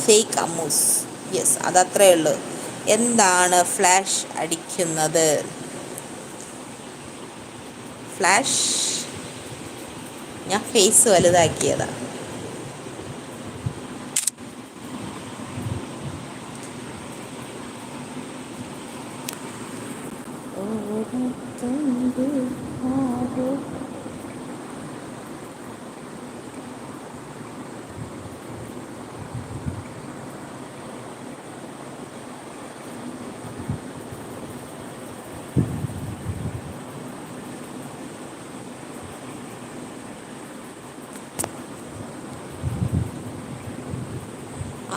Fake അമ്മൂസ്. Yes, അതത്രേ ഉള്ളൂ. എന്താണ് ഫ്ലാഷ് അടിക്കുന്നത്? ഫ്ലാഷ്. ഞാൻ ഫേസ് വലുതാക്കിയതാ.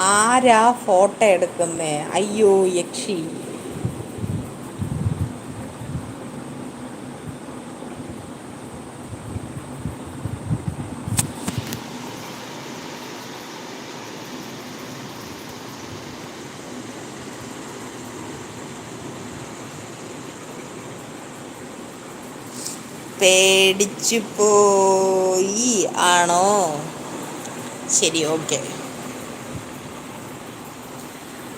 ആരാ ഫോട്ടോ എടുക്കുന്നേ? അയ്യോ യക്ഷി. പേടിച്ചു പോയി ആണോ? ശരി, ഓക്കെ.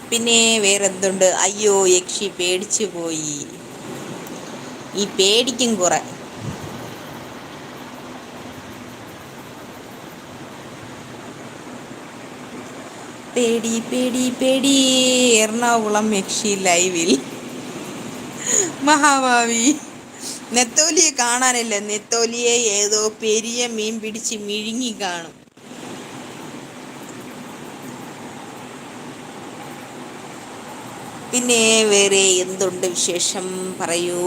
പിന്നെ വേറെന്തുണ്ട്? അയ്യോ യക്ഷി പേടിച്ചു പോയി. ഈ പേടിക്കും കുറെ. പേടി പേടി പേടി. എറണാകുളം യക്ഷി ലൈവിൽ. മഹാഭാവി. നെത്തോലിയെ കാണാനില്ല. നെത്തോലിയെ ഏതോ പെരിയ മീൻ പിടിച്ച് മിഴുങ്ങി കാണും. പിന്നെ വേറെ എന്തുണ്ട് വിശേഷം? പറയൂ.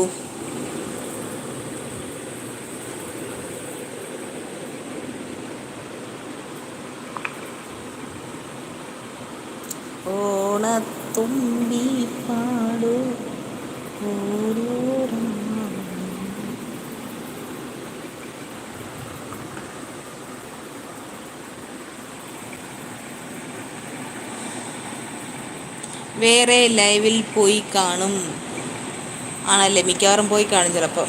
ഓണത്തുമ്പി പാടൂ ഓരോരോ. വേറെ ലൈവിൽ പോയി കാണും ആണല്ലേ? മിക്കവാറും പോയി കാണും ചിലപ്പോൾ.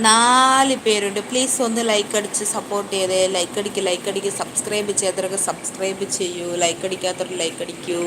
4 പേരുണ്ട്. പ്ലീസ് ഒന്ന് ലൈക്ക് അടിച്ച് സപ്പോർട്ട് ചെയ്തേ. ലൈക്ക് അടിക്ക്. സബ്സ്ക്രൈബ് ചെയ്യാത്തവരൊക്കെ സബ്സ്ക്രൈബ് ചെയ്യൂ. ലൈക്ക് അടിക്കാത്തവർ ലൈക്ക് അടിക്കൂ.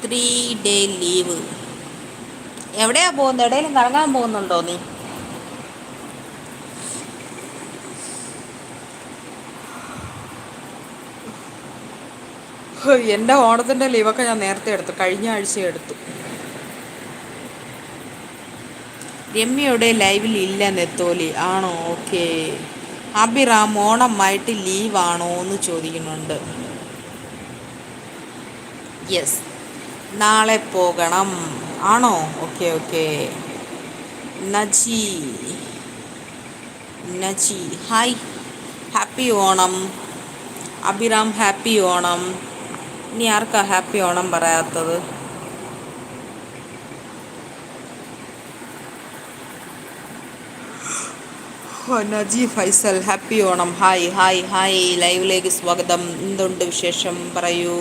Three day leave. എവിടെയാ പോകുന്നത്? എവിടെയെങ്കിലും കറങ്ങാൻ പോകുന്നുണ്ടോ നീ? എൻ്റെ ഓണത്തിൻ്റെ ലീവൊക്കെ ഞാൻ നേരത്തെ എടുത്തു. കഴിഞ്ഞ ആഴ്ച എടുത്തു. രമ്യയുടെ ലൈവിൽ ഇല്ല നെത്തോലി ആണോ? ഓക്കെ. അഭിറാം ഓണമായിട്ട് ലീവാണോ എന്ന് ചോദിക്കുന്നുണ്ട്. യെസ്, നാളെ പോകണം. ആണോ? Okay okay. Naji Naji hi, happy Onam. Abhiram happy Onam. ഇനി ആർക്കാ ഹാപ്പി ഓണം പറയാത്തത്? Naji Faisal happy Onam. Hi hi hi, ലൈവിലേക്ക് സ്വാഗതം. എന്തുണ്ട് വിശേഷം? പറയൂ.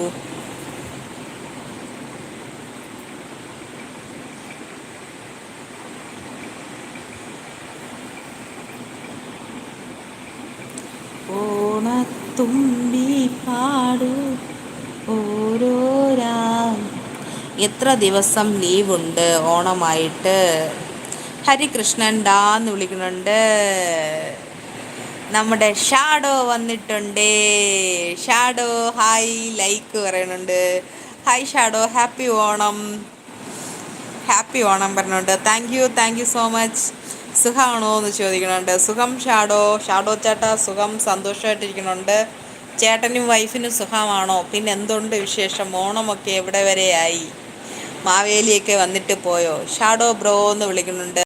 ഓണത്തുമ്പി പാടൂ ഓരോരാ. എത്ര ദിവസം ലീവുണ്ട് ഓണമായിട്ട്? ഹരികൃഷ്ണൻ ഡാന്ന് വിളിക്കുന്നുണ്ട്. നമ്മുടെ ഷാഡോ വന്നിട്ടുണ്ട്. ഷാഡോ ഹായ്, ലൈക്ക് പറയുന്നുണ്ട്. Hi shadow, happy Onam. Happy Onam പറഞ്ഞുണ്ട്. Thank you so much. സുഖമാണോ എന്ന് ചോദിക്കുന്നുണ്ട്. സുഖം ഷാഡോ. ഷാഡോ ചേട്ടാ സുഖം, സന്തോഷമായിട്ടിരിക്കുന്നുണ്ട്. ചേട്ടനും വൈഫിനും സുഖമാണോ? പിന്നെ എന്തുണ്ട് വിശേഷം? ഓണമൊക്കെ എവിടെ വരെയായി? മാവേലിയൊക്കെ വന്നിട്ട് പോയോ? ഷാഡോ ബ്രോ എന്ന് വിളിക്കുന്നുണ്ട്.